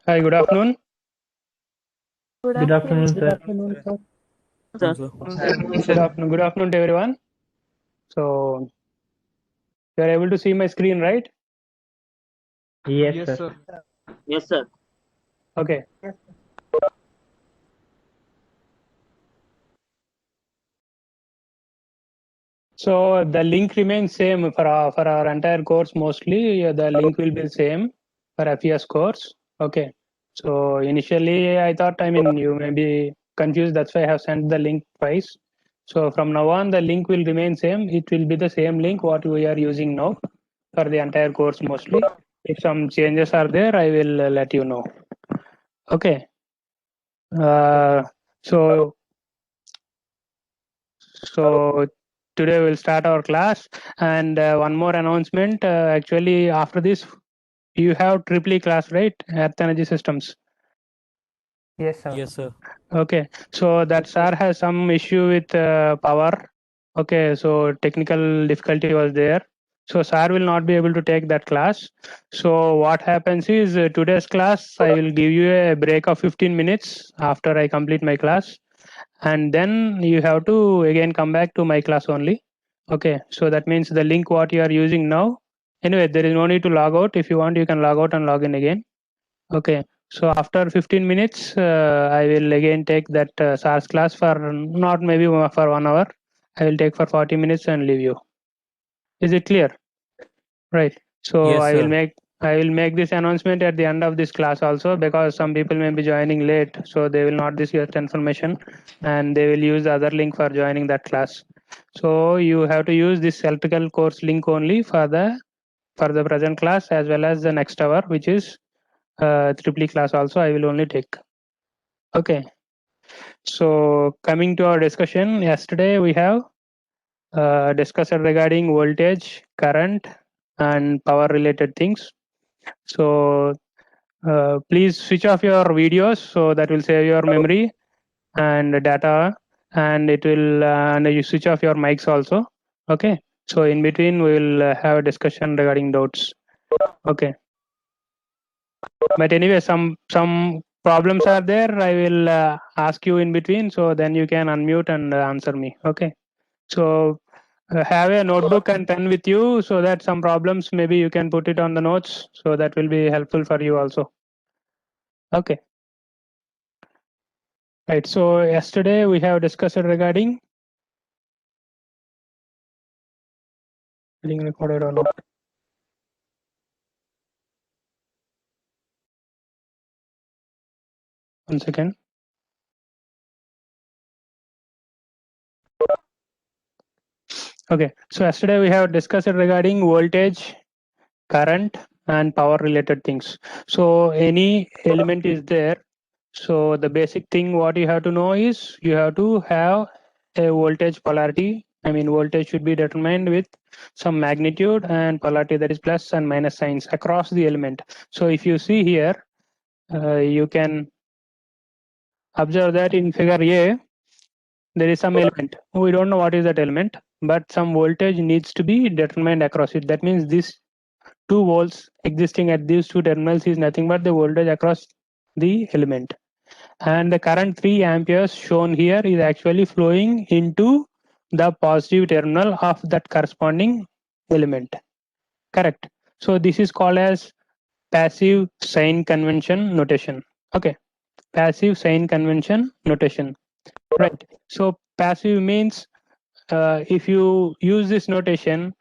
Hi, good afternoon. Good afternoon, Good sir. afternoon, sir. Sir. Good afternoon to everyone. So, you are able to see my screen, right? Yes, sir. Yes, sir. Okay. So, the link remains same for our entire course mostly. The link will be same for FES course. Okay. So, initially I thought, you may be confused. That's why I have sent the link twice. So, from now on, the link will remain same. It will be the same link what we are using now for the entire course mostly. If some changes are there, I will let you know. Okay. Uh, so so today we'll start our class, and one more announcement. Actually, after this, you have triple class, right? Earth Energy Systems. Yes, sir. Yes, sir. Okay. So that sir has some issue with power. Okay. So technical difficulty was there. So sir will not be able to take that class. So what happens is today's class, I will give you a break of 15 minutes after I complete my class, and then you have to again come back to my class only. Okay, so that means the link what you are using now, anyway, there is no need to log out. If you want, you can log out and log in again. Okay, so after 15 minutes I will again take that SARS class for not maybe for 1 hour. I will take for 40 minutes and leave you. Is it clear? Right. So Yes, sir. I will make this announcement at the end of this class also, because some people may be joining late, so they will not get information, and they will use the other link for joining that class. So you have to use this electrical course link only for the present class as well as the next hour, which is triple class also. I will only take. Okay. So coming to our discussion, yesterday we have discussed regarding voltage, current, and power related things. So please switch off your videos, so that will save your memory and data, and it will and you switch off your mics also. Okay, so in between we will have a discussion regarding doubts. Okay, but anyway, some problems are there. I will ask you in between, so then you can unmute and answer me. Okay, so have a notebook and pen with you, so that some problems maybe you can put it on the notes, so that will be helpful for you also. Okay. Right. So yesterday we have discussed regarding being recorded or not. One second. Okay. So yesterday we have discussed regarding voltage, current, and power related things. So any element is there. So the basic thing what you have to know is you have to have a voltage polarity. Voltage should be determined with some magnitude and polarity, that is plus and minus signs across the element. So if you see here, you can observe that in figure A, there is some element. We don't know what is that element, but some voltage needs to be determined across it. That means this 2 volts existing at these two terminals is nothing but the voltage across the element. And the current 3 amperes shown here is actually flowing into the positive terminal of that corresponding element. Correct. So this is called as passive sign convention notation. Okay. Passive sign convention notation. Right. So passive means if you use this notation,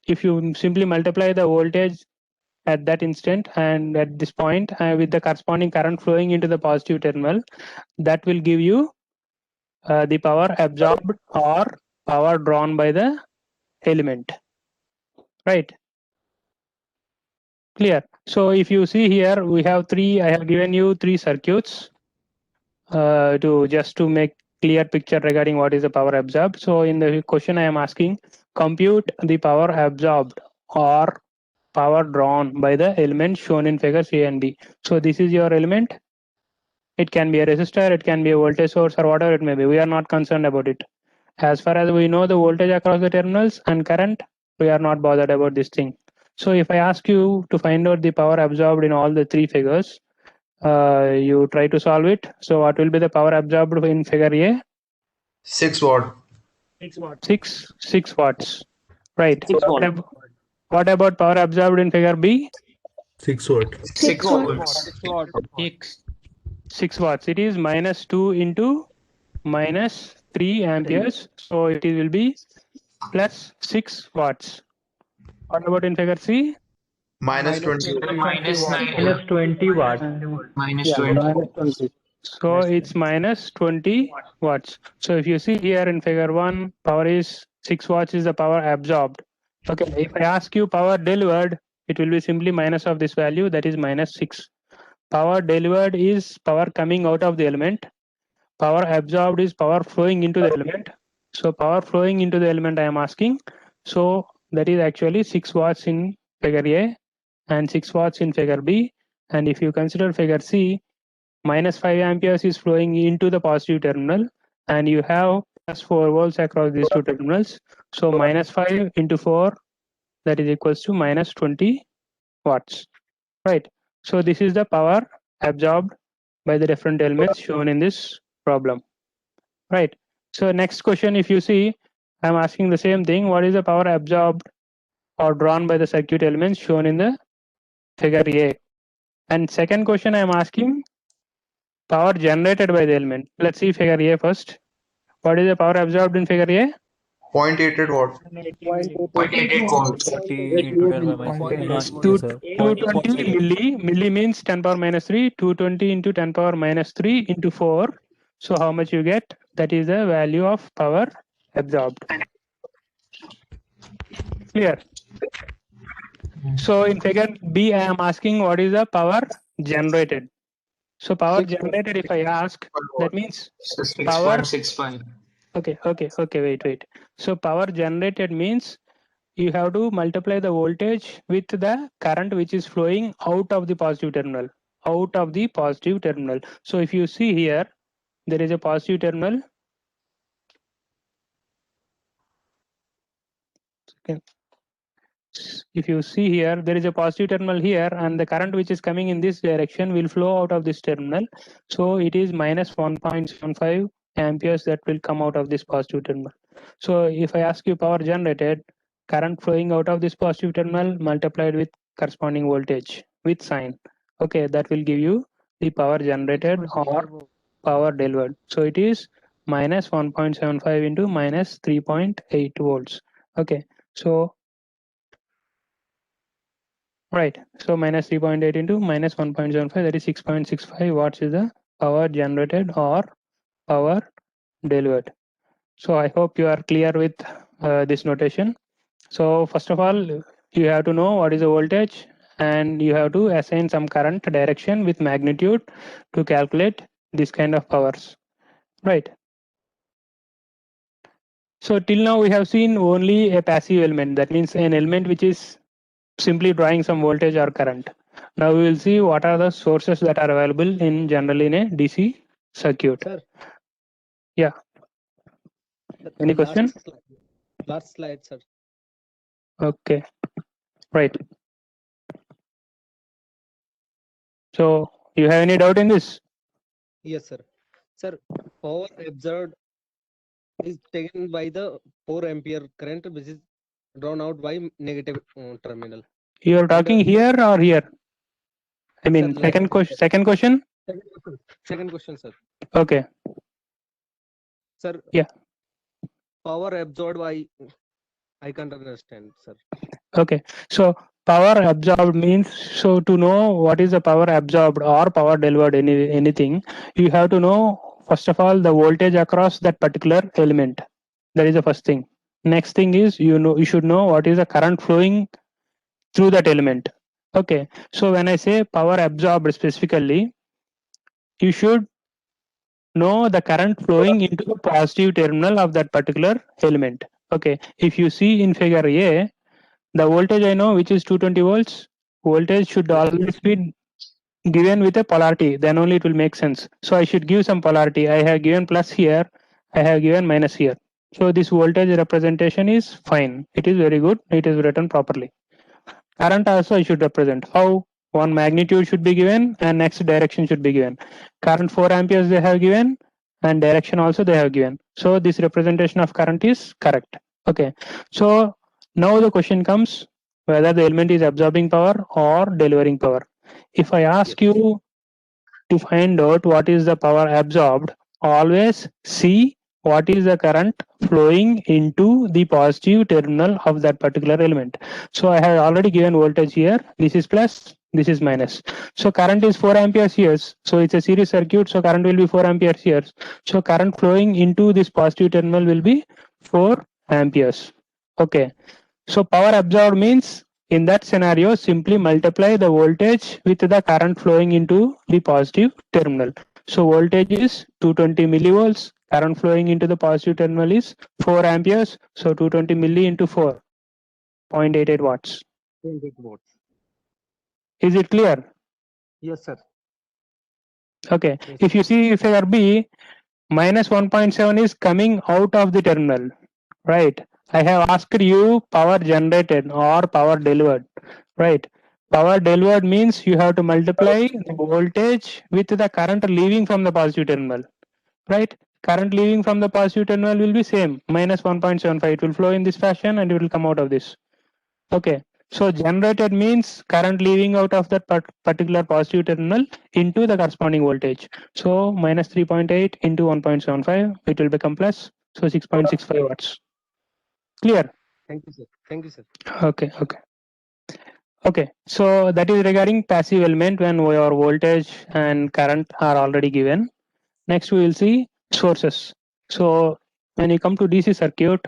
if you simply multiply the voltage at that instant and at this point with the corresponding current flowing into the positive terminal, that will give you the power absorbed or power drawn by the element. Right. Clear. So if you see here, we have I have given you 3 circuits to make clear picture regarding what is the power absorbed. So in the question I am asking, compute the power absorbed or power drawn by the element shown in figures A and B. So this is your element. It can be a resistor, it can be a voltage source, or whatever it may be. We are not concerned about it. As far as we know the voltage across the terminals and current, we are not bothered about this thing. So if I ask you to find out the power absorbed in all the three figures, you try to solve it. So what will be the power absorbed in figure A? 6 watt. 6 watts. Right. 6 volt. What about power absorbed in figure B? 6 watt. 6 watts. 6 watts. It is -2 into -3 amperes. So it will be plus 6 watts. What about in figure C? Minus 20. Minus 9 Minus 20 watts. minus Yeah, 20. -20. So it's -20 watts. So if you see here in figure 1, power is 6 watts is the power absorbed. Okay, if I ask you power delivered, it will be simply minus of this value, that is -6. Power delivered is power coming out of the element. Power absorbed is power flowing into the element. So power flowing into the element I am asking. So that is actually 6 watts in figure A and 6 watts in figure B. And if you consider figure C, -5 amperes is flowing into the positive terminal and you have +4 volts across these two terminals. So -5 into 4, that is equals to -20 watts. Right. So this is the power absorbed by the different elements shown in this problem. Right. So next question, if you see, I'm asking the same thing. What is the power absorbed or drawn by the circuit elements shown in the figure A? And second question I'm asking, power generated by the element. Let's see figure A first. What is the power absorbed in figure A? 0.88 watt. 0.88 volts. 220 milli means 10 power minus 3, 220 into 10 power minus 3 into 4. So how much you get? That is the value of power absorbed. Clear? So in figure B, I am asking what is the power generated. So power generated, if I ask, that means power. 6.65. Okay, wait. So power generated means you have to multiply the voltage with the current which is flowing out of the positive terminal. So if you see here, there is a positive terminal. Okay. If you see here, there is a positive terminal here and the current which is coming in this direction will flow out of this terminal. So it is -1.75 amperes that will come out of this positive terminal. So if I ask you power generated, current flowing out of this positive terminal multiplied with corresponding voltage with sign. Okay, that will give you the power generated or power delivered. So it is -1.75 into -3.8 volts. Okay, so right. So -3.8 into -1.75, that is 6.65 watts is the power generated or power delivered. So I hope you are clear with this notation. So first of all, you have to know what is the voltage and you have to assign some current direction with magnitude to calculate this kind of powers. Right. So till now we have seen only a passive element. That means an element which is simply drawing some voltage or current. Now we will see what are the sources that are available in generally in a DC circuit. Sir. Yeah. Any question? Last slide, sir. Okay. Right. So you have any doubt in this? Yes, sir. Sir, power absorbed is taken by the 4 ampere current which is drawn out by negative terminal. You are talking here or here? I mean, Sir, second question. Second question. Second question, sir. Okay. Sir. Yeah. Power absorbed by, I can't understand, sir. Okay. So power absorbed means, so to know what is the power absorbed or power delivered anything, you have to know first of all the voltage across that particular element. That is the first thing. Next thing is you should know what is the current flowing through that element. Okay. So when I say power absorbed specifically, you should know the current flowing into the positive terminal of that particular element. Okay. If you see in figure A, the voltage I know which is 220 volts. Voltage should always be given with a polarity, then only it will make sense. So I should give some polarity. I have given plus here, I have given minus here. So this voltage representation is fine. It is very good. It is written properly. Current also I should represent. How? One magnitude should be given and next direction should be given. Current 4 amperes they have given and direction also they have given. So this representation of current is correct. Okay. So now the question comes whether the element is absorbing power or delivering power. If I ask you to find out what is the power absorbed, always see what is the current flowing into the positive terminal of that particular element. So I have already given voltage here. This is plus, this is minus. So current is 4 amperes here. So it's a series circuit. So current will be 4 amperes here. So current flowing into this positive terminal will be 4 amperes. Okay. So power absorbed means in that scenario, simply multiply the voltage with the current flowing into the positive terminal. So voltage is 220 millivolts. Current flowing into the positive terminal is 4 amperes. So 220 milli into 4, 0.88 watts. 28 volts. Is it clear? Yes, sir. Okay. Yes. If you see figure B, minus 1.7 is coming out of the terminal, right? I have asked you power generated or power delivered, right? Power delivered means you have to multiply the voltage with the current leaving from the positive terminal, right? Current leaving from the positive terminal will be same, minus 1.75. It will flow in this fashion and it will come out of this. Okay. So generated means current leaving out of that particular positive terminal into the corresponding voltage. So minus 3.8 into 1.75, it will become plus. So 6.65 watts. Clear? Thank you, sir. Thank you, sir. Okay. Okay. So that is regarding passive element when your voltage and current are already given. Next we will see sources. So when you come to DC circuit,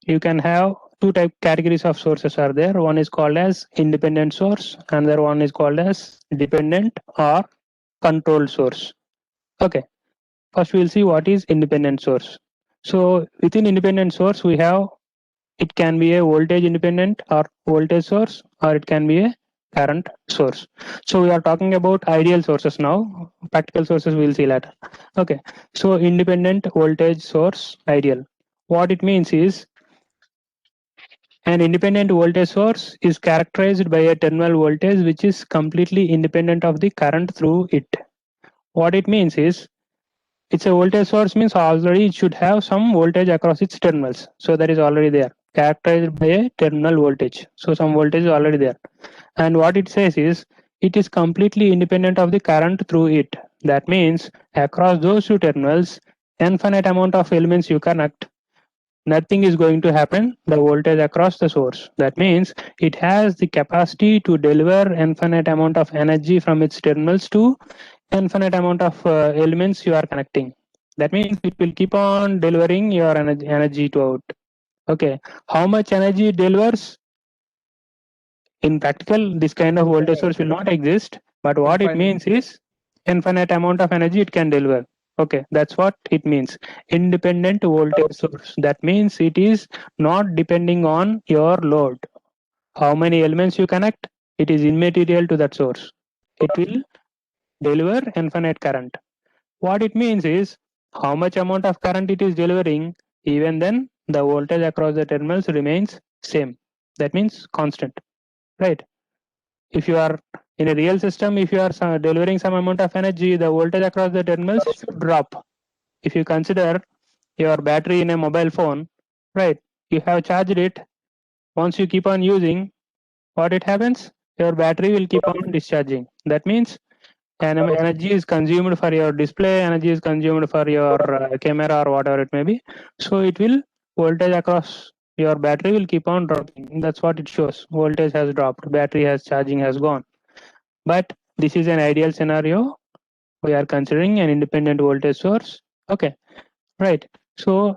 you can have two type categories of sources are there. One is called as independent source, another one is called as dependent or controlled source. Okay. First we will see what is independent source. So within independent source we have, it can be a voltage independent or voltage source, or it can be a current source. So we are talking about ideal sources now. Practical sources we will see later. Okay. So independent voltage source ideal. What it means is an independent voltage source is characterized by a terminal voltage which is completely independent of the current through it. What it means is it's a voltage source means already it should have some voltage across its terminals. So that is already there, characterized by a terminal voltage. So some voltage is already there. And what it says is it is completely independent of the current through it. That means across those two terminals, infinite amount of elements you connect, nothing is going to happen the voltage across the source. That means it has the capacity to deliver infinite amount of energy from its terminals to infinite amount of elements you are connecting. That means it will keep on delivering your energy to out. Okay, how much energy it delivers? In practical, this kind of voltage source will not exist, but what it means is infinite amount of energy it can deliver. Okay, that's what it means. Independent voltage source. That means it is not depending on your load. How many elements you connect, it is immaterial to that source. It will deliver infinite current. What it means is how much amount of current it is delivering, even then the voltage across the terminals remains same. That means constant, right? If you are in a real system, if you are delivering some amount of energy, the voltage across the terminals should drop. If you consider your battery in a mobile phone, right? You have charged it. Once you keep on using, what it happens? Your battery will keep on discharging. That means energy is consumed for your display, energy is consumed for your camera or whatever it may be. So it will voltage across your battery will keep on dropping. That's what it shows. Voltage has dropped, battery has charging has gone. But this is an ideal scenario. We are considering an independent voltage source. Okay, right. So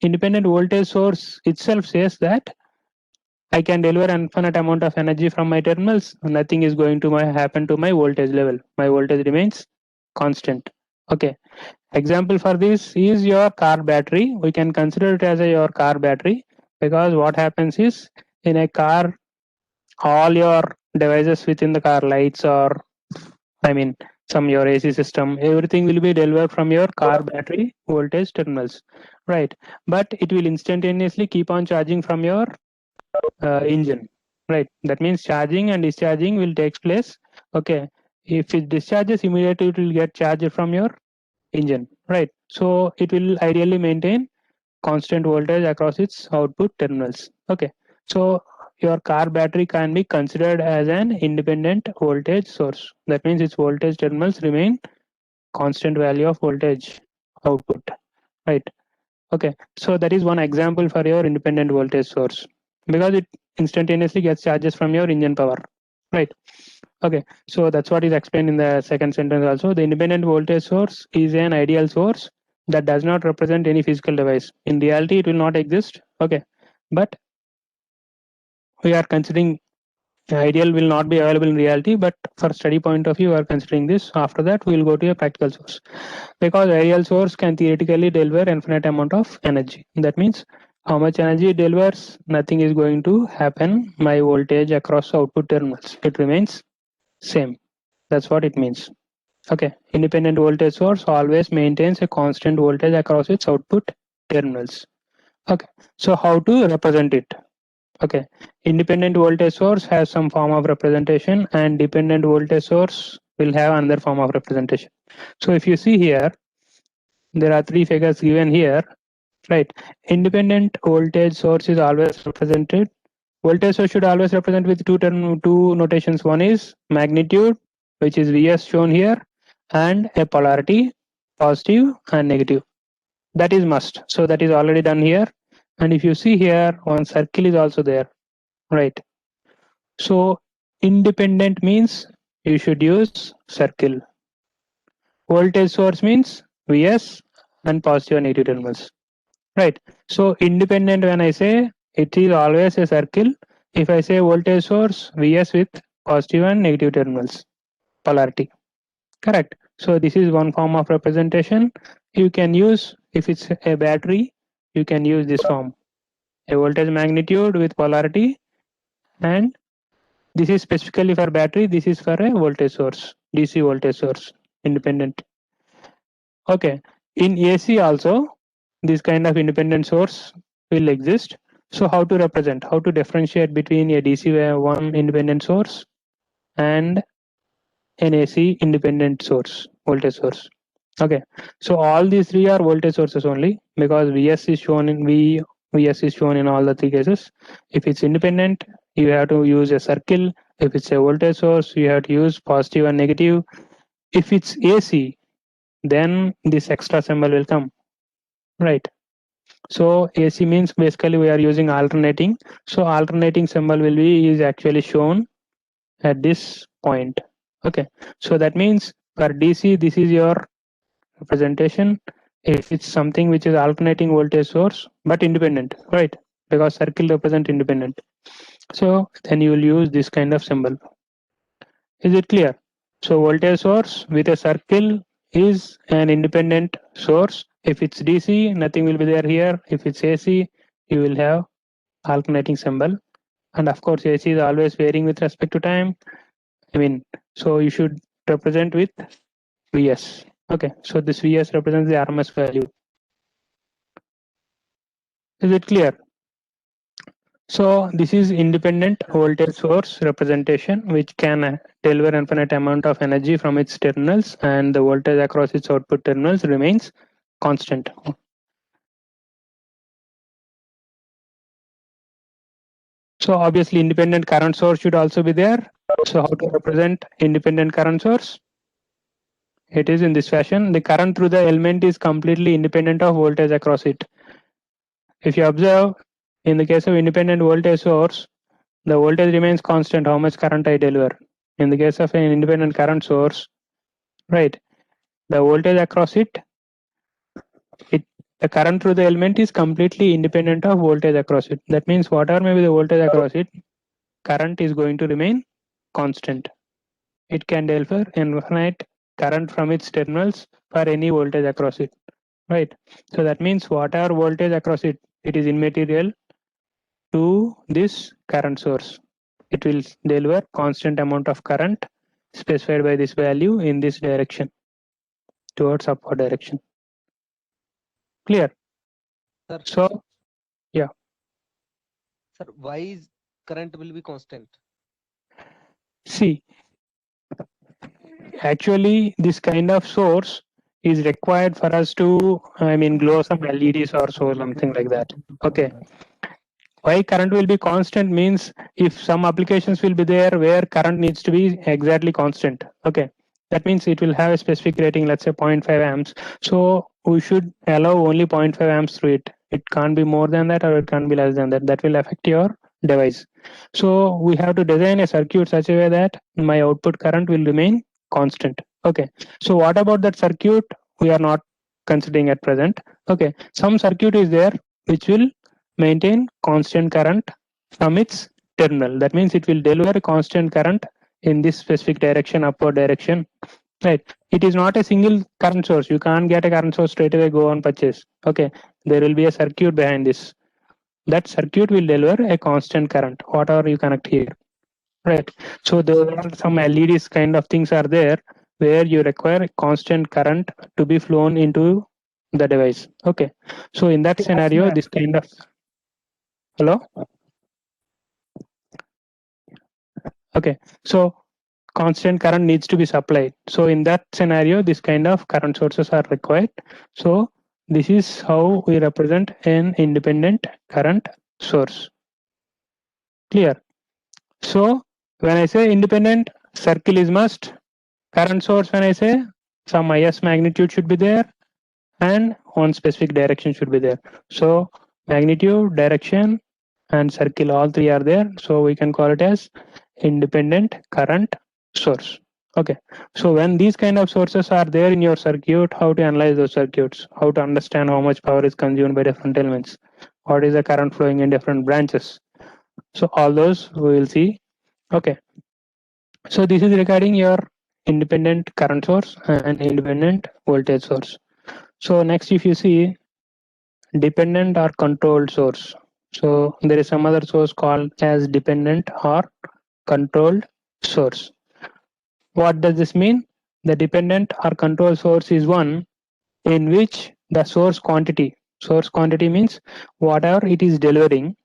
independent voltage source itself says that I can deliver infinite amount of energy from my terminals. Nothing is going to happen to my voltage level. My voltage remains constant. Okay. Example for this is your car battery. We can consider it as your car battery, because what happens is in a car, all your devices within the car, lights or some your AC system, everything will be delivered from your car battery voltage terminals, right? But it will instantaneously keep on charging from your engine. right? That means charging and discharging will take place. Okay, if it discharges immediately, it will get charged from your engine, right? So it will ideally maintain constant voltage across its output terminals. Okay, so your car battery can be considered as an independent voltage source. That means its voltage terminals remain constant value of voltage output, right? Okay, so that is one example for your independent voltage source, because it instantaneously gets charges from your engine power, right? Okay, so that's what is explained in the second sentence also. The independent voltage source is an ideal source that does not represent any physical device. In reality, it will not exist. Okay, but we are considering ideal will not be available in reality, but for study point of view, we are considering this. After that, we will go to a practical source, because ideal source can theoretically deliver infinite amount of energy. That means how much energy it delivers, nothing is going to happen. My voltage across output terminals, it remains same. That's what it means. Okay, independent voltage source always maintains a constant voltage across its output terminals. Okay, so how to represent it? Okay, independent voltage source has some form of representation, and dependent voltage source will have another form of representation. So if you see here, there are three figures given here, right? Independent voltage source is always represented. Voltage source should always represent with two notations. One is magnitude, which is Vs shown here, and a polarity, positive and negative. That is must. So that is already done here. And if you see here, one circle is also there, right? So independent means you should use circle. Voltage source means Vs and positive and negative terminals, right? So independent, when I say, it is always a circle. If I say voltage source, Vs with positive and negative terminals, polarity, correct? So this is one form of representation. You can use, if it's a battery, you can use this form, a voltage magnitude with polarity, and this is specifically for battery, this is for a voltage source, DC voltage source, independent. Okay, in AC also, this kind of independent source will exist. So how to represent, how to differentiate between a DC one independent source and an AC independent source, voltage source. Okay, so all these three are voltage sources only, because Vs is shown in Vs is shown in all the three cases. If it's independent, you have to use a circle. If it's a voltage source, you have to use positive and negative. If it's AC, then this extra symbol will come, right? So AC means basically we are using alternating. So alternating symbol will be is actually shown at this point. Okay, so that means for DC, this is your representation. If it's something which is alternating voltage source but independent, right? Because circle represent independent. So then you will use this kind of symbol. Is it clear? So voltage source with a circle is an independent source. If it's DC, nothing will be there here. If it's AC, you will have alternating symbol. And of course, AC is always varying with respect to time. I mean, so you should represent with Vs. Okay, so this Vs represents the RMS value. Is it clear? So this is independent voltage source representation, which can deliver infinite amount of energy from its terminals, and the voltage across its output terminals remains constant. So obviously independent current source should also be there. So how to represent independent current source? It is in this fashion. The current through the element is completely independent of voltage across it. If you observe, in the case of independent voltage source, the voltage remains constant, how much current I deliver. In the case of an independent current source, right, the voltage across it, the current through the element is completely independent of voltage across it. That means whatever may be the voltage across it, current is going to remain constant. It can deliver infinite current from its terminals for any voltage across it, right? So that means whatever voltage across it, it is immaterial to this current source. It will deliver constant amount of current specified by this value in this direction, towards upward direction. Clear? Sir. So, yeah. Sir, why is current will be constant? See, actually, this kind of source is required for us to, glow some LEDs or so, something like that. Okay. Why current will be constant means if some applications will be there where current needs to be exactly constant. Okay. That means it will have a specific rating, let's say 0.5 amps. So we should allow only 0.5 amps through it. It can't be more than that or it can't be less than that. That will affect your device. So we have to design a circuit such a way that my output current will remain constant. Okay. So what about that circuit? We are not considering at present. Okay. Some circuit is there which will maintain constant current from its terminal. That means it will deliver a constant current in this specific direction, upward direction. Right. It is not a single current source. You can't get a current source straight away, go and purchase. Okay. There will be a circuit behind this. That circuit will deliver a constant current, whatever you connect here. Right. So there are some LEDs kind of things are there where you require constant current to be flown into the device. Okay. So in that scenario, this kind of hello. Okay. So constant current needs to be supplied. So in that scenario, this kind of current sources are required. So this is how we represent an independent current source. Clear? So when I say independent, circle is must. Current source, when I say some IS magnitude should be there and one specific direction should be there. So magnitude, direction and circle, all three are there. So we can call it as independent current source. Okay. So when these kind of sources are there in your circuit, how to analyze those circuits, how to understand how much power is consumed by different elements, what is the current flowing in different branches. So all those we will see. Okay. So this is regarding your independent current source and independent voltage source. So next, if you see dependent or controlled source. So there is some other source called as dependent or controlled source. What does this mean? The dependent or controlled source is one in which the source quantity means whatever it is delivering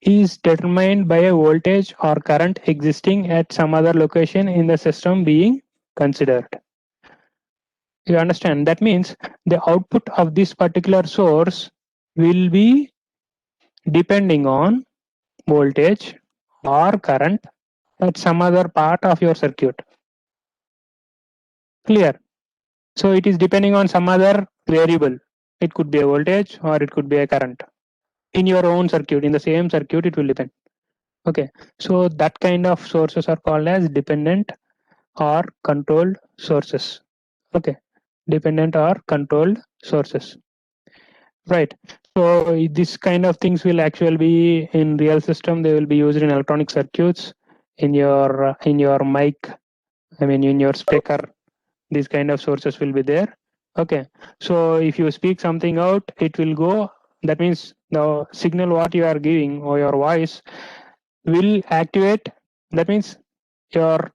is determined by a voltage or current existing at some other location in the system being considered. You understand? That means the output of this particular source will be depending on voltage or current at some other part of your circuit. Clear? So it is depending on some other variable. It could be a voltage or it could be a current. In your own circuit, in the same circuit, it will depend. Okay. So that kind of sources are called as dependent or controlled sources. Okay. Dependent or controlled sources. Right. So this kind of things will actually be in real system. They will be used in electronic circuits, in your mic. In your speaker. These kind of sources will be there. Okay. So if you speak something out, it will go. That means the signal what you are giving or your voice will activate. That means your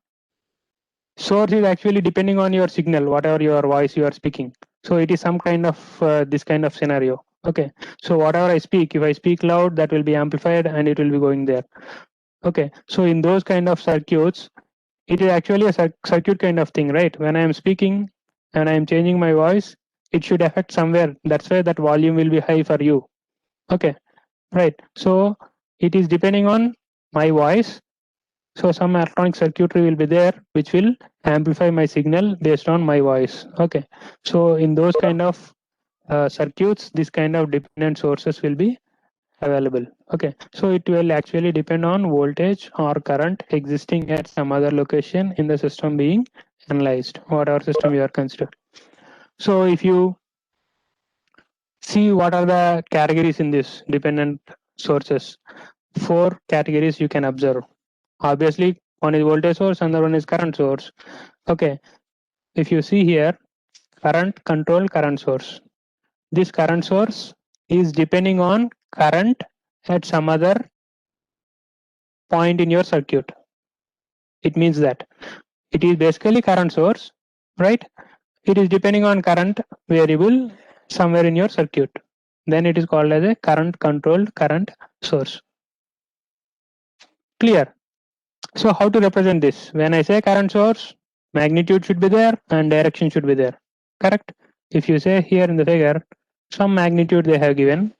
source is actually depending on your signal, whatever your voice you are speaking. So it is some kind of this kind of scenario. Okay. So whatever I speak, if I speak loud, that will be amplified and it will be going there. Okay. So in those kind of circuits, it is actually a circuit kind of thing, right? When I am speaking and I am changing my voice, it should affect somewhere. That's why that volume will be high for you. Okay. Right. So it is depending on my voice. So some electronic circuitry will be there which will amplify my signal based on my voice. Okay. So in those kind of circuits, this kind of dependent sources will be available. Okay. So it will actually depend on voltage or current existing at some other location in the system being analyzed, whatever system you are considering. So if you see what are the categories in this dependent sources, 4 categories you can observe. Obviously, one is voltage source, another one is current source. Okay. If you see here, current control current source. This current source is depending on current at some other point in your circuit. It means that it is basically current source, right? It is depending on current variable somewhere in your circuit. Then it is called as a current controlled current source. Clear? So how to represent this? When I say current source, magnitude should be there and direction should be there. Correct? If you say here in the figure, some magnitude they have given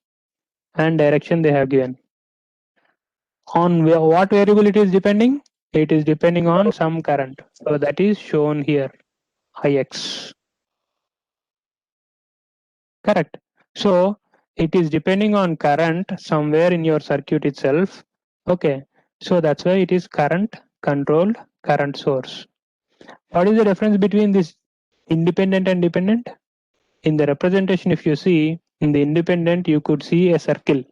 and direction they have given. On what variable it is depending? It is depending on some current. So that is shown here, Ix. Correct. So it is depending on current somewhere in your circuit itself. Okay. So that's why it is current controlled current source. What is the difference between this independent and dependent? In the representation, if you see in the independent, you could see a circle.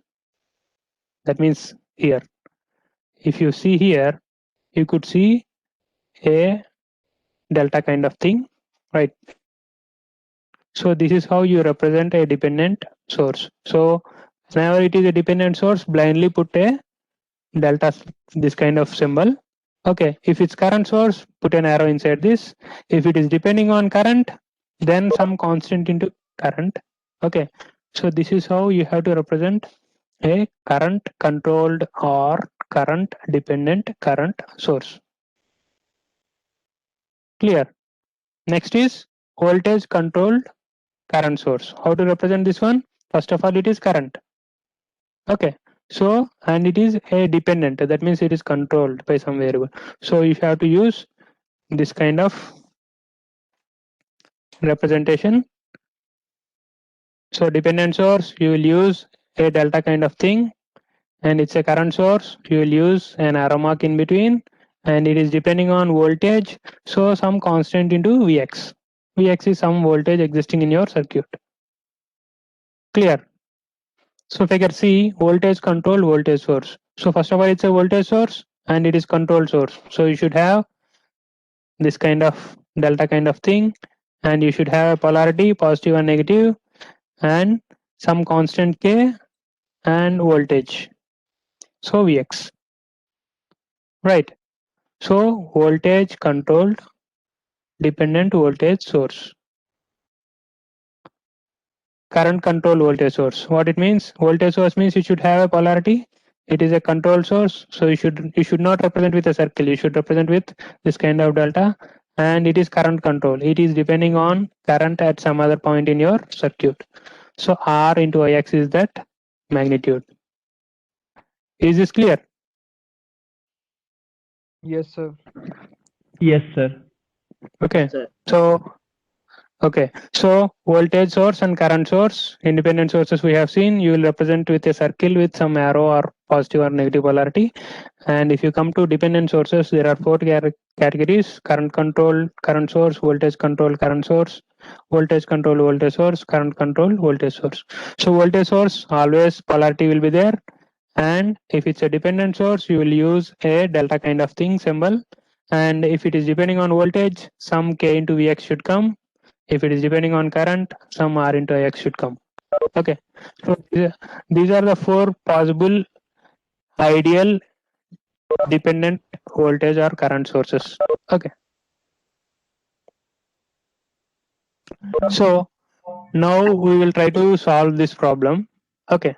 That means here. If you see here, you could see a delta kind of thing, right? So this is how you represent a dependent source. So whenever it is a dependent source, blindly put a delta, this kind of symbol. Okay, if it's current source, put an arrow inside this. If it is depending on current, then some constant into current. Okay, so this is how you have to represent a current controlled or current dependent current source. Clear? Next is voltage controlled current source. How to represent this one? First of all, it is current. Okay, so and it is a dependent, that means it is controlled by some variable. So you have to use this kind of representation. So dependent source, you will use a delta kind of thing, and it's a current source, you will use an arrow mark in between, and it is depending on voltage, so some constant into Vx. Vx is some voltage existing in your circuit. Clear? So figure C, voltage controlled voltage source. So first of all, it's a voltage source and it is controlled source. So you should have this kind of delta kind of thing, and you should have a polarity positive and negative, and some constant K and voltage. So Vx. Right. So voltage controlled dependent voltage source. Current control voltage source. What it means? Voltage source means you should have a polarity. It is a control source, so you should not represent with a circle. You should represent with this kind of delta, and it is current control. It is depending on current at some other point in your circuit. So R into Ix is that magnitude. Is this clear? Yes, sir. Yes, sir. Okay. Sir. So voltage source and current source, independent sources we have seen, you will represent with a circle with some arrow or positive or negative polarity. And if you come to dependent sources, there are four categories: current control current source, voltage control current source, voltage control voltage source, current control voltage source. So voltage source, always polarity will be there. And if it's a dependent source, you will use a delta kind of thing symbol. And if it is depending on voltage, some K into Vx should come. If it is depending on current, some R into Ix should come. Okay. So these are the four possible ideal dependent voltage or current sources. Okay. So now we will try to solve this problem. Okay.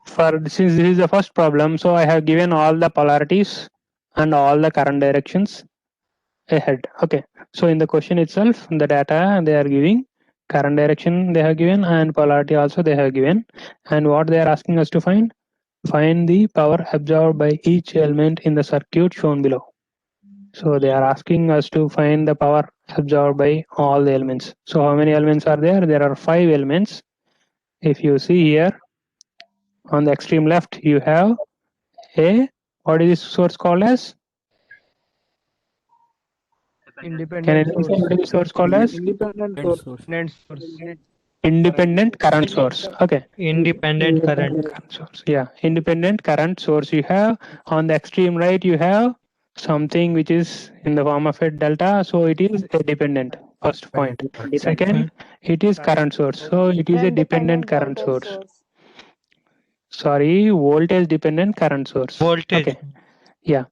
Since this is the first problem, so I have given all the polarities and all the current directions ahead. Okay. So in the question itself, the data they are giving, current direction they have given, and polarity also they have given. And what they are asking us to find the power absorbed by each element in the circuit shown below. So they are asking us to find the power absorbed by all the elements. So how many elements are there? There are 5 elements. If you see here on the extreme left, you have what is this source called as? Independent Can anyone say what is this source called as? Independent source. Independent current source. Okay. Independent current. Source. Yeah, independent current source. You have on the extreme right, you have something which is in the form of a delta, so it is a dependent. First point. Second, it is current source, so it is a dependent current source. Sorry, voltage dependent current source. Voltage. Okay. Yeah.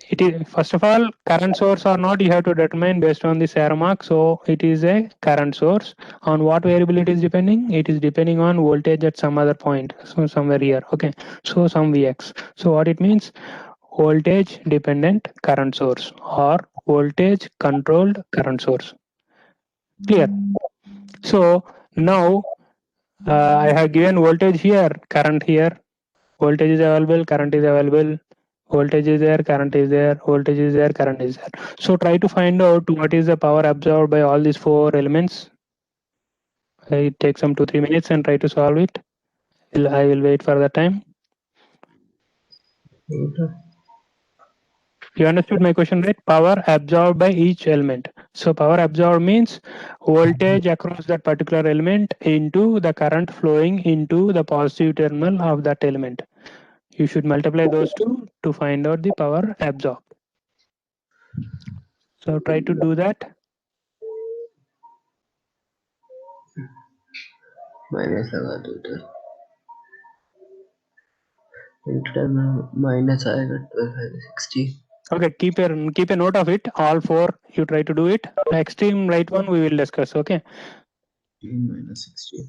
It is, first of all, current source or not, you have to determine based on this arrow mark. So it is a current source. On what variable it is depending? It is depending on voltage at some other point. So somewhere here. Okay. So some Vx. So what it means? Voltage dependent current source or voltage controlled current source. Clear? So now I have given voltage here, current here. Voltage is available, current is available. Voltage is there, current is there, voltage is there, current is there. So try to find out what is the power absorbed by all these four elements. It takes some 2-3 minutes and try to solve it. I will wait for the time. You understood my question, right? Power absorbed by each element. So power absorbed means voltage across that particular element into the current flowing into the positive terminal of that element. You should multiply those two to find out the power absorbed. So try to do that. Minus लगा दो इधर inter में minus आएगा 12/60. Okay, keep a note of it. All four, you try to do it. The extreme right one we will discuss. Okay. minus 60.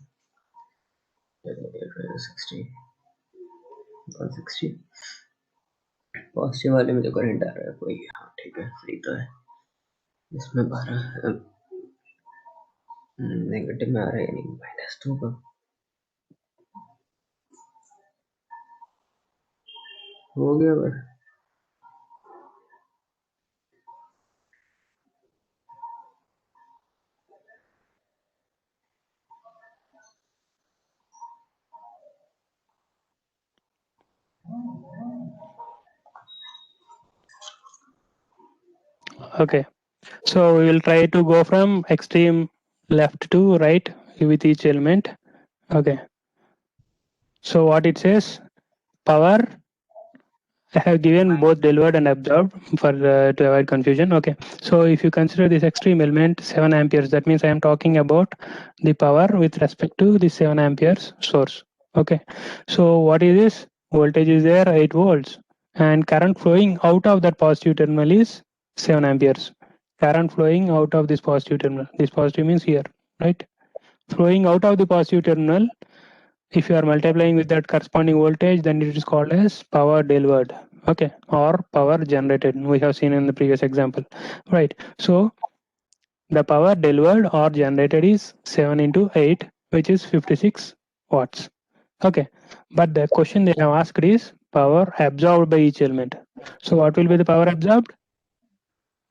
60. 160. Positive वाले में तो current आ रहा है कोई. हाँ ठीक है, फ्री तो है. इसमें 12 नेगेटिव में आ रहा है, यानी माइनस तो होगा. हो गया बस. Okay. So we will try to go from extreme left to right with each element. Okay. So what it says, power, I have given both delivered and absorbed for to avoid confusion. Okay. So if you consider this extreme element 7 amperes, that means I am talking about the power with respect to the 7 amperes source. Okay. So what is this? Voltage is there 8 volts and current flowing out of that positive terminal is 7 amperes. Current flowing out of this positive terminal. This positive means here, right? Flowing out of the positive terminal. If you are multiplying with that corresponding voltage, then it is called as power delivered, okay, or power generated. We have seen in the previous example, right? So the power delivered or generated is 7 into 8, which is 56 watts. Okay, but the question they have asked is power absorbed by each element. So what will be the power absorbed?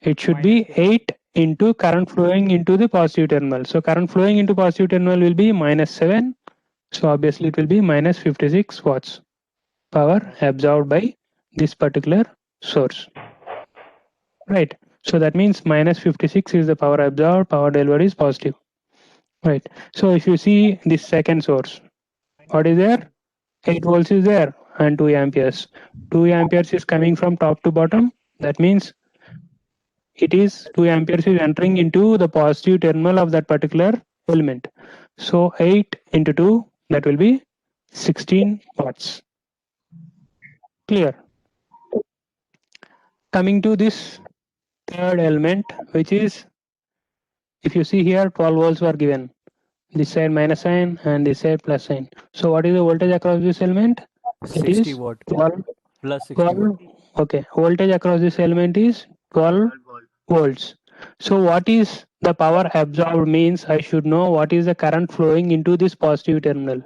It should be 8 into current flowing into the positive terminal. So current flowing into positive terminal will be minus 7. So obviously it will be minus 56 watts power absorbed by this particular source, right? So that means minus 56 is the power absorbed, power delivered is positive, right? So if you see this second source, what is there? 8 volts is there and 2 amperes. 2 amperes is coming from top to bottom. That means it is 2 amperes is entering into the positive terminal of that particular element. So 8 into 2, that will be 16 watts. Clear? Coming to this third element, which is, if you see here, 12 volts were given. This side minus sign and this side plus sign. So what is the voltage across this element? It 60 is watt 12, plus 60 watt. 12. Okay, voltage across this element is 12 volts. So what is the power absorbed means I should know what is the current flowing into this positive terminal.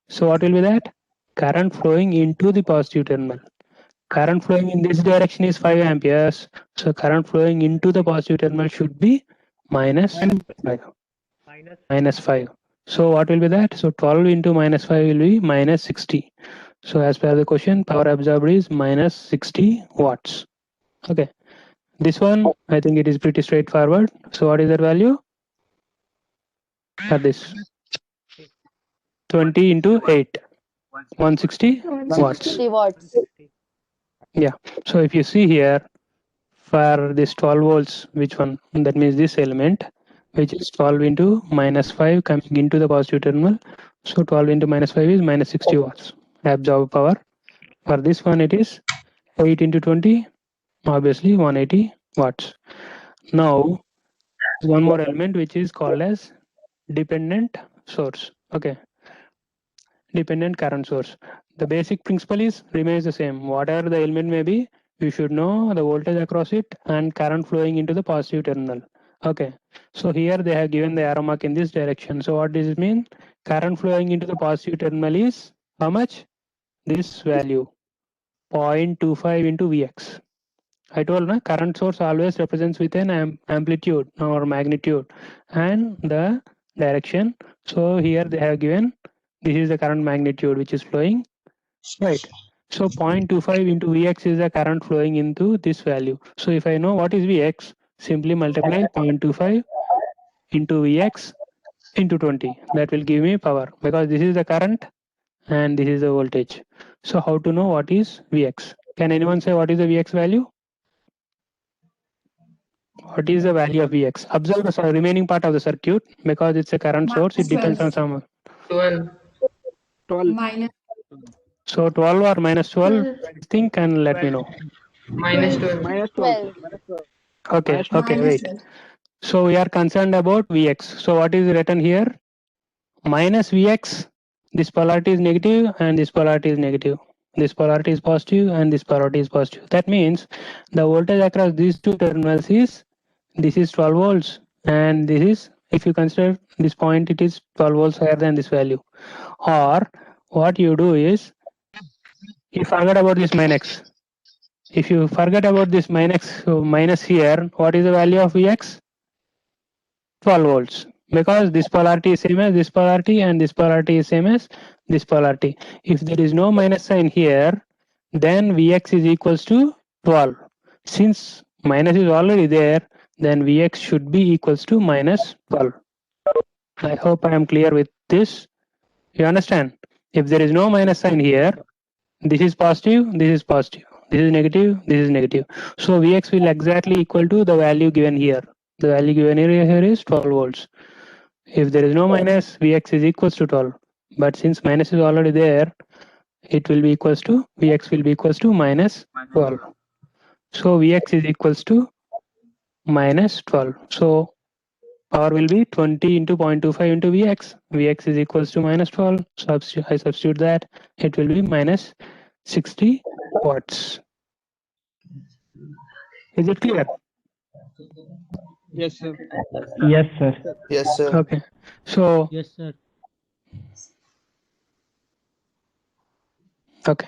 So what will be that? Current flowing into the positive terminal. Current flowing in this direction is 5 amperes. So current flowing into the positive terminal should be minus 5. Minus 5. So what will be that? So 12 into minus 5 will be minus 60. So as per the question, power absorbed is minus 60 watts. Okay. This one, I think it is pretty straightforward. So what is that value? This 20 into 8, 160 watts. 160 watts. Yeah. So if you see here, for this 12 volts, which one? That means this element, which is 12 into minus 5 coming into the positive terminal. So 12 into minus 5 is minus 60 watts absorbed power. For this one, it is 8 into 20, obviously 180 watts. Now, one more element which is called as dependent source. Okay, dependent current source. The basic principle is remains the same. Whatever the element may be, you should know the voltage across it and current flowing into the positive terminal. Okay, so here they have given the arrow mark in this direction. So what does it mean? Current flowing into the positive terminal is how much? This value 0.25 into Vx. I told na current source always represents with an amplitude or magnitude and the direction. So here they have given this is the current magnitude which is flowing, right? So 0.25 into Vx is the current flowing into this value. So if I know what is Vx, simply multiply 0.25 into Vx into 20. That will give me power because this is the current and this is the voltage. So how to know what is Vx? Can anyone say what is the Vx value? What is the value of Vx? Observe the remaining part of the circuit because it's a current source. It depends on some. 12. 12. Minus So 12 or minus 12, think and let me know. Minus 12. Minus 12. Okay, Minus okay, minus wait. 12. So we are concerned about Vx. So what is written here? Minus Vx. This polarity is negative and this polarity is negative. This polarity is positive and this polarity is positive. That means the voltage across these two terminals is this is 12 volts and this is, if you consider this point, it is 12 volts higher than this value. Or what you do is you forget about this minus. If you forget about this minus here, what is the value of Vx? 12 volts, because this polarity is same as this polarity and this polarity is same as this polarity. If there is no minus sign here, then Vx is equals to 12. Since minus is already there, then Vx should be equals to minus 12. I hope I am clear with this. You understand? If there is no minus sign here, this is positive, this is positive, this is negative, this is negative. So Vx will exactly equal to the value given here. The value given here is 12 volts. If there is no minus, Vx is equals to 12. But since minus is already there, it will be equals to, Vx will be equals to minus 12. So Vx is equals to minus 12. So power will be 20 into 0.25 into Vx. Vx is equals to minus 12. I substitute that. It will be minus 60 watts. Is it clear? Yes, sir. Yes, sir. Yes, sir. Okay. So, Yes, sir. okay.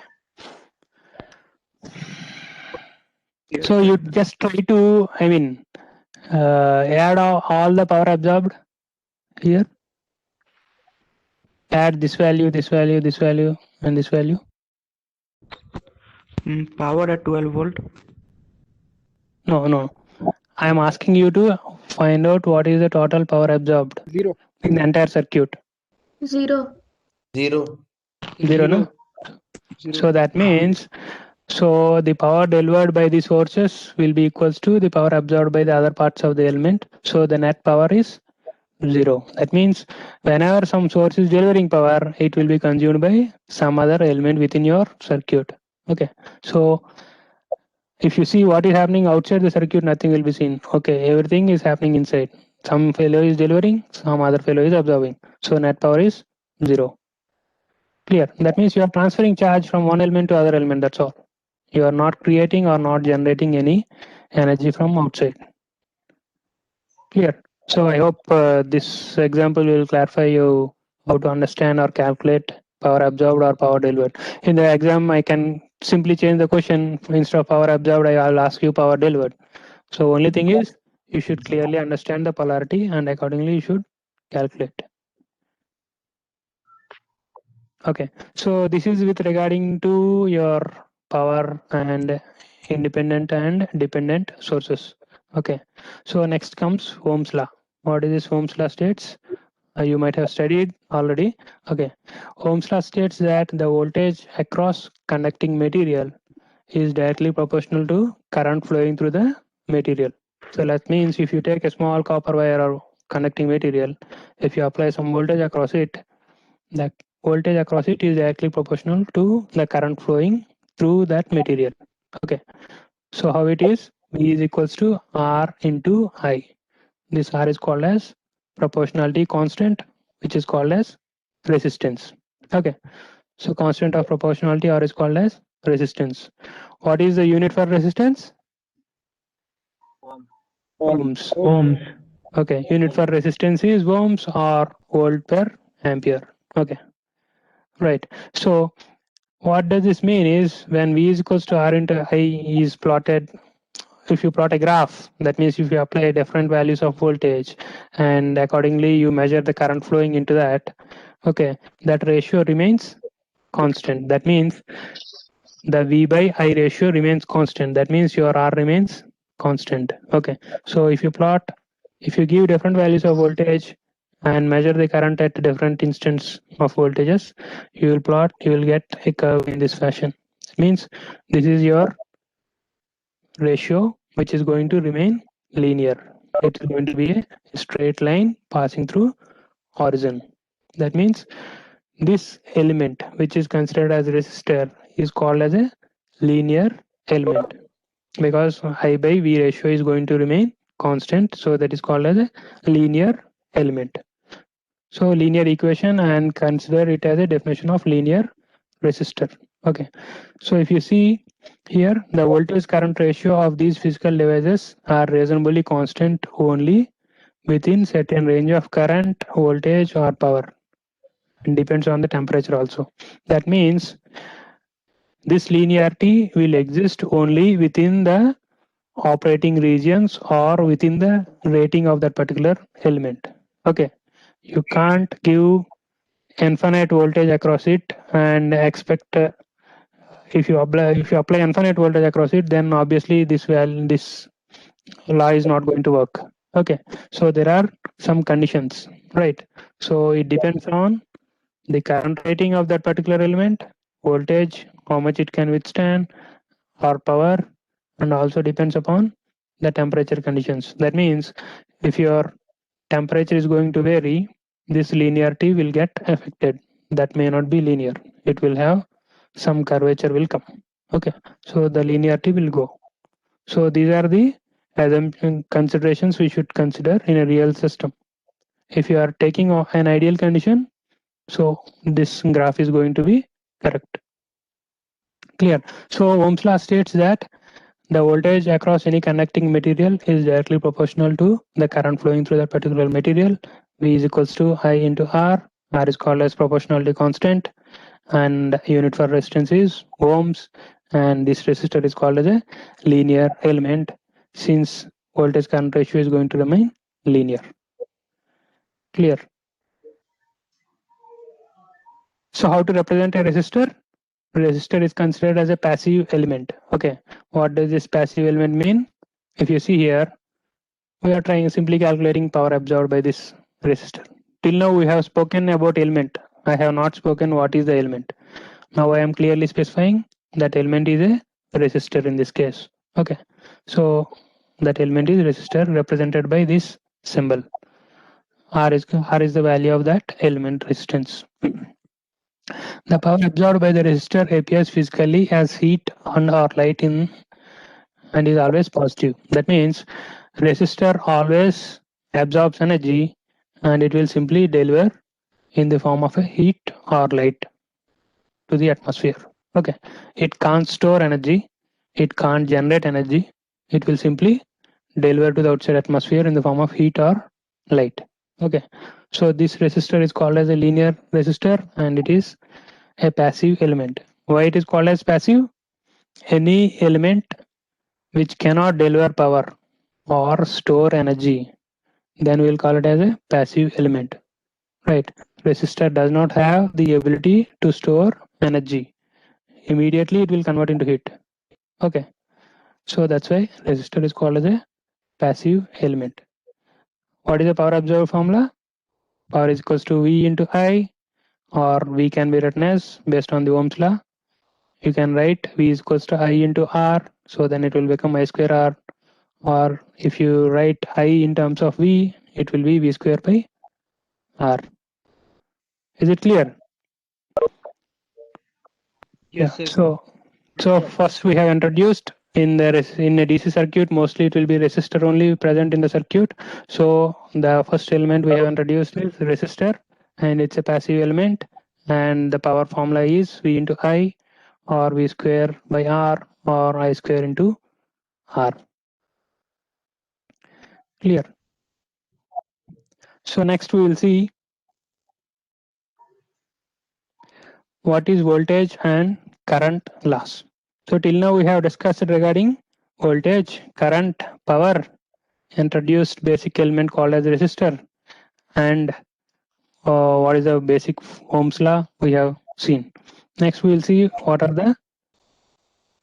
So you just try to, add all the power absorbed here. Add this value, this value, this value, and this value. Power at 12 volt. No. I am asking you to find out what is the total power absorbed 0. in the entire circuit. 0. 0. Zero, no? So that means, so the power delivered by the sources will be equals to the power absorbed by the other parts of the element. So the net power is 0. That means whenever some source is delivering power, it will be consumed by some other element within your circuit. Okay. So if you see what is happening outside the circuit, nothing will be seen. Okay, everything is happening inside. Some fellow is delivering, some other fellow is absorbing. So net power is 0. Clear. That means you are transferring charge from one element to other element. That's all. You are not creating or not generating any energy from outside. Clear. So I hope this example will clarify you how to understand or calculate power absorbed or power delivered. In the exam, I can simply change the question. Instead of power absorbed, I'll ask you power delivered. So only thing is, you should clearly understand the polarity and accordingly you should calculate. Okay, so this is with regarding to your power and independent and dependent sources. Okay, so next comes Ohm's law. What is this Ohm's law states? You might have studied already. Okay, Ohm's law states that the voltage across conducting material is directly proportional to current flowing through the material. So that means if you take a small copper wire or conducting material, if you apply some voltage across it, the voltage across it is directly proportional to the current flowing through that material. Okay, so how it is? V is equals to R into I. This R is called as proportionality constant, which is called as resistance. Okay, so constant of proportionality R is called as resistance. What is the unit for resistance? Ohms. Ohms. Okay, unit for resistance is ohms or volt per ampere. Okay, right. So what does this mean is when V is equals to R into I is plotted, if you plot a graph, that means if you apply different values of voltage and accordingly you measure the current flowing into that, okay, that ratio remains constant. That means the V by I ratio remains constant. That means your R remains constant. Okay, so if you give different values of voltage and measure the current at different instants of voltages, you will get a curve in this fashion. It means this is your ratio which is going to remain linear. It is going to be a straight line passing through horizon. That means this element which is considered as resistor is called as a linear element because I by V ratio is going to remain constant, so that is called as a linear element. So linear equation and consider it as a definition of linear resistor. Okay, so if you see here, the voltage current ratio of these physical devices are reasonably constant only within certain range of current, voltage or power, and depends on the temperature also. That means this linearity will exist only within the operating regions or within the rating of that particular element. Okay, you can't give infinite voltage across it and expect if you apply infinite voltage across it, then obviously this law is not going to work. Okay, so there are some conditions, right? So it depends on the current rating of that particular element, voltage, how much it can withstand, or power, and also depends upon the temperature conditions. That means if your temperature is going to vary, this linearity will get affected. That may not be linear. It will have some curvature will come. Okay, so the linearity will go. So these are the assumption considerations we should consider in a real system. If you are taking an ideal condition, so this graph is going to be correct. Clear. So Ohm's law states that the voltage across any conducting material is directly proportional to the current flowing through that particular material. V is equals to I into R. R is called as proportionality constant, and unit for resistance is ohms, and this resistor is called as a linear element since voltage current ratio is going to remain linear. Clear. So how to represent a resistor? Resistor is considered as a passive element. Okay, what does this passive element mean? If you see here, we are trying simply calculating power absorbed by this resistor. Till now we have spoken about element. I have not spoken what is the element. Now I am clearly specifying that element is a resistor in this case. Okay, so that element is resistor represented by this symbol. R is the value of that element resistance. The power absorbed by the resistor appears physically as heat and or light in and is always positive. That means resistor always absorbs energy and it will simply deliver in the form of a heat or light to the atmosphere. Okay, it can't store energy, it can't generate energy, it will simply deliver to the outside atmosphere in the form of heat or light. Okay, so this resistor is called as a linear resistor and it is a passive element. Why it is called as passive? Any element which cannot deliver power or store energy, then we'll call it as a passive element, right? Resistor does not have the ability to store energy. Immediately it will convert into heat. Okay, so that's why resistor is called as a passive element. What is the power absorbed formula? Power is equals to V into I, or V can be written as based on the Ohm's law. You can write V is equals to I into R, so then it will become I square R, or if you write I in terms of V, it will be V square by R. Is it clear? Yes, sir. So So first we have introduced in in a DC circuit, mostly it will be resistor only present in the circuit. So the first element we have introduced is resistor, and it's a passive element, and the power formula is V into I, or V square by R, or I square into R. Clear? So next we will see what is voltage and current loss. So till now we have discussed regarding voltage, current, power, introduced basic element called as resistor, and what is the basic Ohm's law we have seen. Next we will see what are the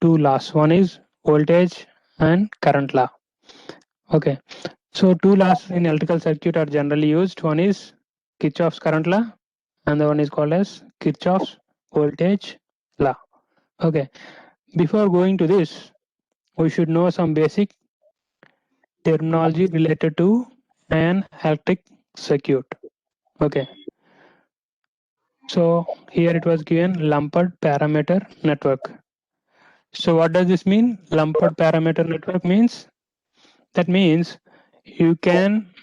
two laws. One is voltage and current law. Okay, so two laws in electrical circuit are generally used. One is Kirchhoff's current law and the one is called as Kirchhoff's voltage law. Okay, before going to this, we should know some basic terminology related to an electric circuit. Okay, so here it was given lumped parameter network. So what does this mean? Lumped parameter network means, that means you can,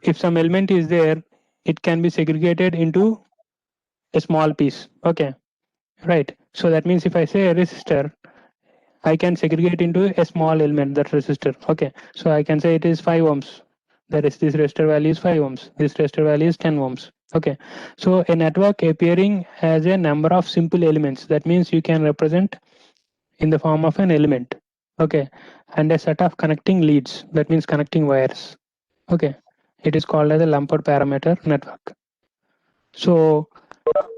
if some element is there, it can be segregated into a small piece. Okay, right. So that means if I say a resistor, I can segregate into a small element, that resistor. Okay, so I can say it is 5 ohms. That is, this resistor value is 5 ohms. This resistor value is 10 ohms. Okay, so a network appearing as a number of simple elements. That means you can represent in the form of an element. Okay, and a set of connecting leads. That means connecting wires. Okay, it is called as a lumped parameter network. So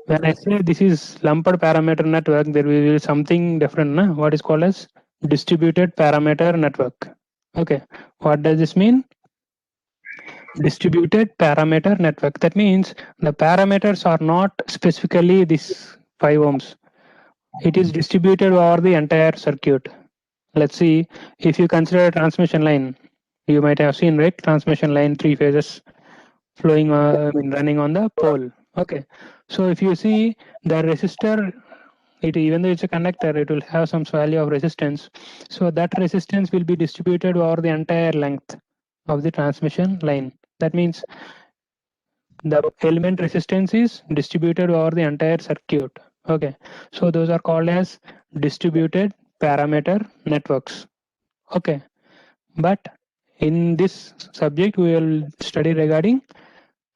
when I say this is lumped parameter network, there will be something different. Na? What is called as distributed parameter network. Okay, what does this mean? Distributed parameter network. That means the parameters are not specifically this 5 ohms. It is distributed over the entire circuit. Let's see, if you consider a transmission line, you might have seen, right? Transmission line, 3 phases flowing, running on the pole. Okay, so if you see the resistor, it, even though it's a conductor, it will have some value of resistance. So that resistance will be distributed over the entire length of the transmission line. That means the element resistance is distributed over the entire circuit. Okay, so those are called as distributed parameter networks. Okay, but in this subject we will study regarding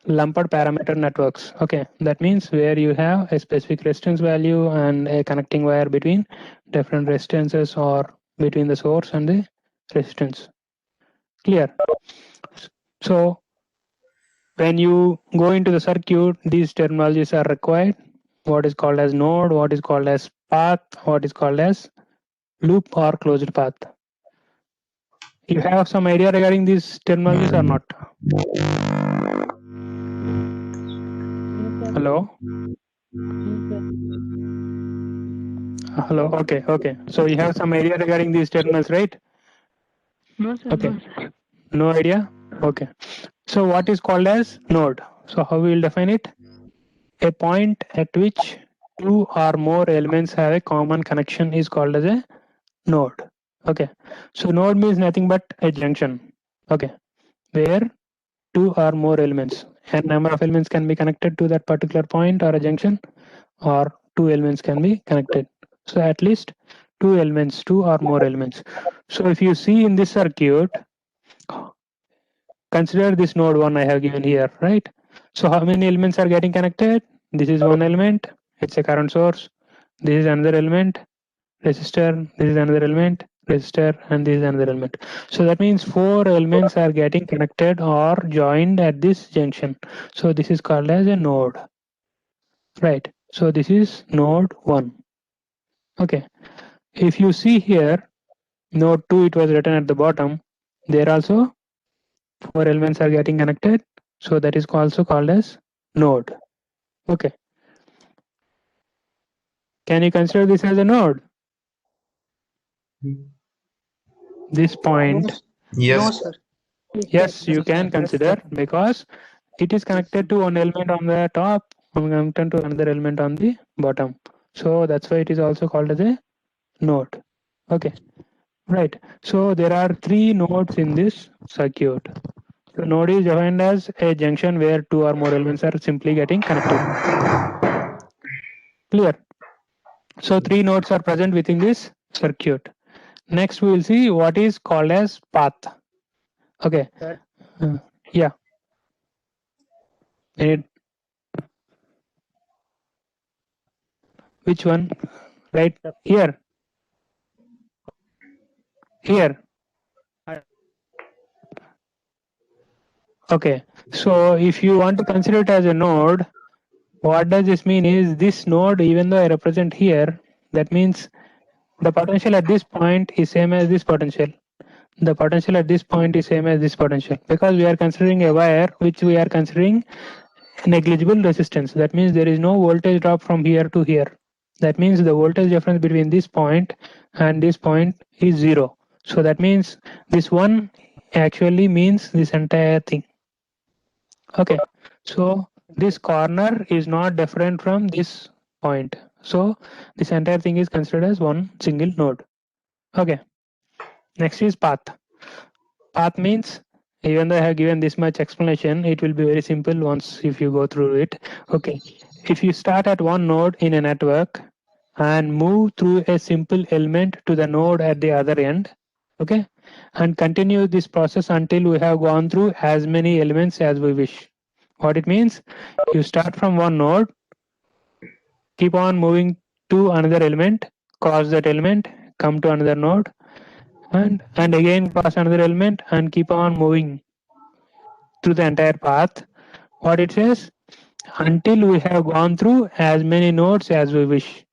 lumped parameter networks. Okay, that means where you have a specific resistance value and a connecting wire between different resistances or between the source and the resistance. Clear? So when you go into the circuit, these terminologies are required. What is called as node, what is called as path, what is called as loop or closed path. You have some idea regarding these terminologies or not? Hello? Hello. Okay. So you have some idea regarding these terminals, right? No, sir. Okay. No, sir. No idea? Okay. So what is called as node? So how we will define it? A point at which two or more elements have a common connection is called as a node. Okay. So node means nothing but a junction. Okay. Where two or more elements, a number of elements can be connected to that particular point or a junction, or two elements can be connected. So at least two elements, two or more elements. So if you see in this circuit, consider this node 1 I have given here, right? So how many elements are getting connected? This is one element, it's a current source. This is another element, resistor. This is another element, resistor, and this is another element. So that means 4 elements are getting connected or joined at this junction. So this is called as a node, right? So this is node 1. Okay. If you see here, node 2, it was written at the bottom. There also 4 elements are getting connected. So that is also called as node. Okay. Can you consider this as a node? This point, Yes. yes, you can consider, because it is connected to one element on the top and connected to another element on the bottom. So that's why it is also called as a node. Okay, right. So there are 3 nodes in this circuit. The node is defined as a junction where 2 or more elements are simply getting connected. Clear? So 3 nodes are present within this circuit. Next we will see what is called as path. Okay. Yeah. Which one? Right here. Here. Okay. So if you want to consider it as a node, what does this mean is this node, even though I represent here, that means the potential at this point is same as this potential. The potential at this point is same as this potential, because we are considering a wire which we are considering negligible resistance. That means there is no voltage drop from here to here. That means the voltage difference between this point and this point is 0. So that means this one actually means this entire thing. Okay, so this corner is not different from this point. So this entire thing is considered as one single node. Okay, next is path. Path means, even though I have given this much explanation, it will be very simple once if you go through it. Okay, if you start at one node in a network and move through a simple element to the node at the other end, okay, and continue this process until we have gone through as many elements as we wish. What it means, you start from one node, keep on moving to another element, cross that element, come to another node, and again cross another element and keep on moving through the entire path. What it says, until we have gone through as many nodes as we wish.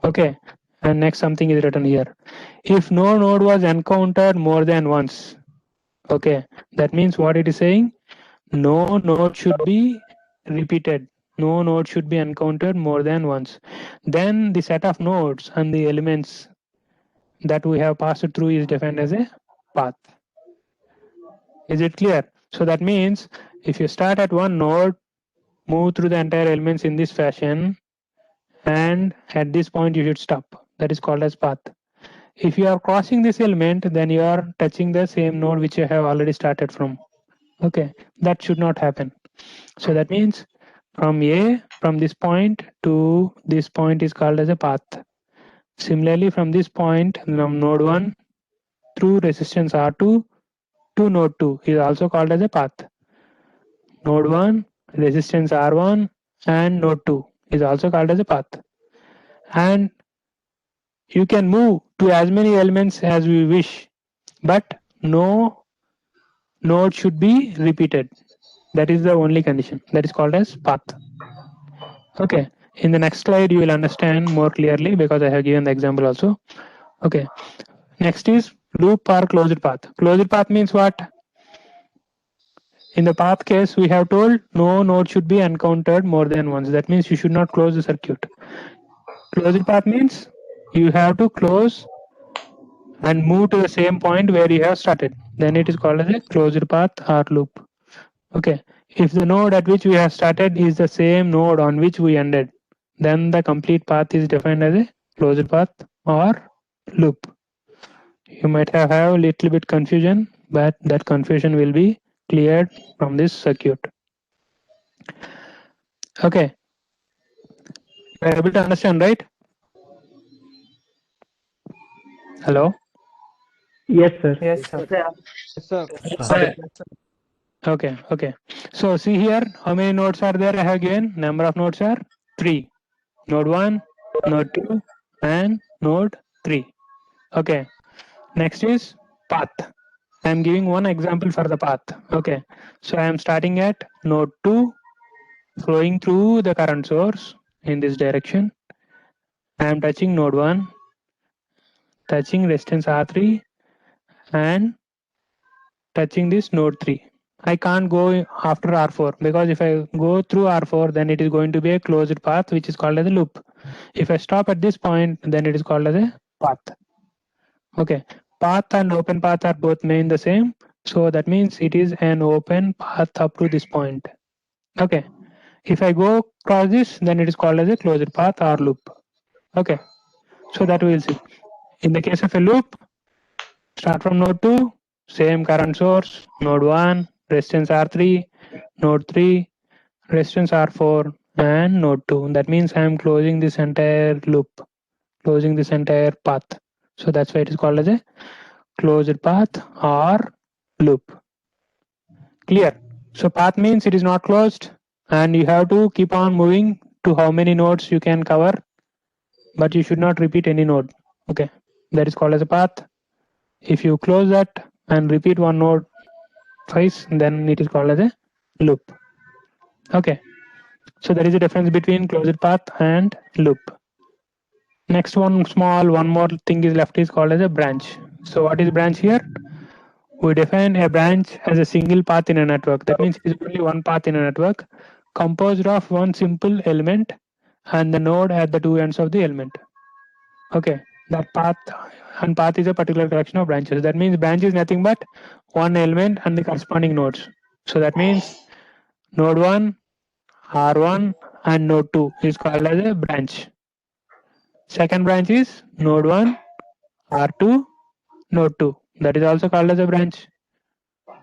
Okay, and next something is written here. If no node was encountered more than once, okay, that means what it is saying, no node should be repeated. No node should be encountered more than once. Then the set of nodes and the elements that we have passed through is defined as a path. Is it clear? So that means if you start at one node, move through the entire elements in this fashion, and at this point you should stop. That is called as path. If you are crossing this element, then you are touching the same node which you have already started from. Okay, that should not happen. So that means from this point to this point is called as a path. Similarly, from this point, from node 1 through resistance R2 to node 2 is also called as a path. Node 1, resistance R1 and node 2 is also called as a path. And you can move to as many elements as we wish, but no node should be repeated. That is the only condition. That is called as path. Okay, in the next slide you will understand more clearly because I have given the example also. Okay, next is loop or closed path. Closed path means what? In the path case, we have told no node should be encountered more than once. That means you should not close the circuit. Closed path means you have to close and move to the same point where you have started. Then it is called as a closed path or loop. Okay, if the node at which we have started is the same node on which we ended, then the complete path is defined as a closed path or loop. You might have a little bit confusion, but that confusion will be cleared from this circuit. Okay, you are able to understand, right? Hello? Yes, sir. Yes, sir. Sir, Okay. So see here, how many nodes are there? I have given number of nodes are 3. Node 1, node 2, and node 3. Okay. Next is path. I am giving one example for the path. Okay. So I am starting at node 2, flowing through the current source in this direction. I am touching node 1, touching resistance R3, and touching this node 3. I can't go after R4 because if I go through R4, then it is going to be a closed path which is called as a loop. If I stop at this point, then it is called as a path. Okay, path and open path are both mean the same. So that means it is an open path up to this point. Okay, if I go across this, then it is called as a closed path or loop. Okay, so that we will see. In the case of a loop, start from node 2, same current source, node 1, resistance R3, node 3, resistance R4, and node 2. That means I am closing this entire loop, closing this entire path. So that's why it is called as a closed path or loop. Clear? So path means it is not closed and you have to keep on moving to how many nodes you can cover, but you should not repeat any node. Okay, that is called as a path. If you close that and repeat one node twice, then it is called as a loop. Okay, so there is a difference between closed path and loop. Next one more thing is left is called as a branch. So what is branch here? We define a branch as a single path in a network. That means it is only one path in a network composed of one simple element and the node at the two ends of the element. Okay, that path and path is a particular collection of branches. That means branch is nothing but one element and the corresponding nodes. So that means node 1, R1 and node 2 is called as a branch. Second branch is node 1, R2, node 2. That is also called as a branch.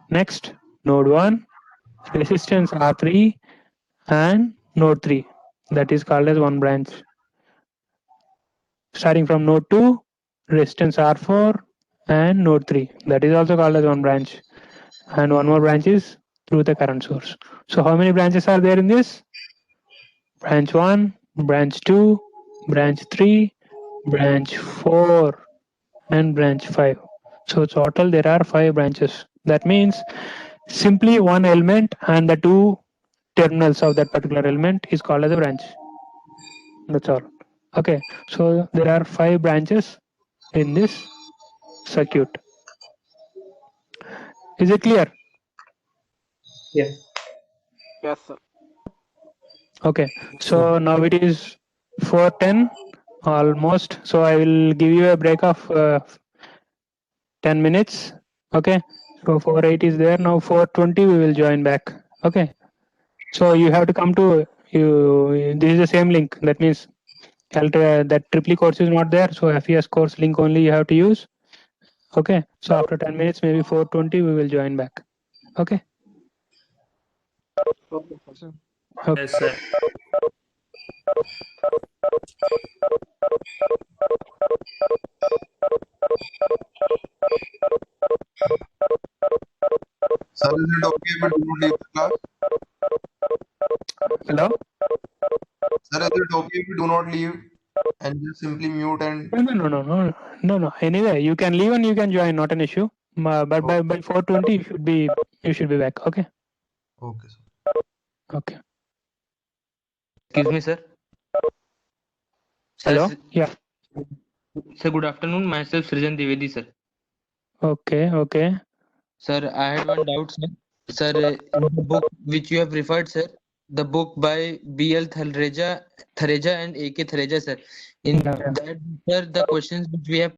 Next, node 1, resistance R3 and node 3. That is called as one branch. Starting from node 2, resistance R4 and node 3. That is also called as one branch. And one more branch is through the current source. So how many branches are there in this? Branch 1, branch 2, branch 3, branch 4 and branch 5. So total there are 5 branches. That means simply one element and the two terminals of that particular element is called as a branch. That's all. Okay, so there are 5 branches in this circuit. Is it clear? Yeah. Yes, sir. Okay, so now it is 4:10 almost. So I will give you a break of 10 minutes. Okay, so 4:08 is there. Now 4:20 we will join back. Okay, so you have to come to you. This is the same link. That means that Triply course is not there. So FES course link only you have to use. Okay, so after 10 minutes, maybe 4:20 we will join back. Okay. Okay, sir. Okay. Yes, sir. Sir, is it okay if we do not leave the class? Hello. Sir, is it okay if we do not leave and just simply mute and No. Anyway, you can leave and you can join. Not an issue. But by 4:20 you should be back. Okay. okay, sir. Okay. Excuse me, sir. Sir, Hello. Yeah. Sir, good afternoon. Myself, Srijan Divedi, sir. Okay. Sir, I had one doubt, sir. Sir, in the book which you have referred, sir, the book by B.L. Thareja and A.K. Thareja, sir. In Yeah. that, sir, the questions which we have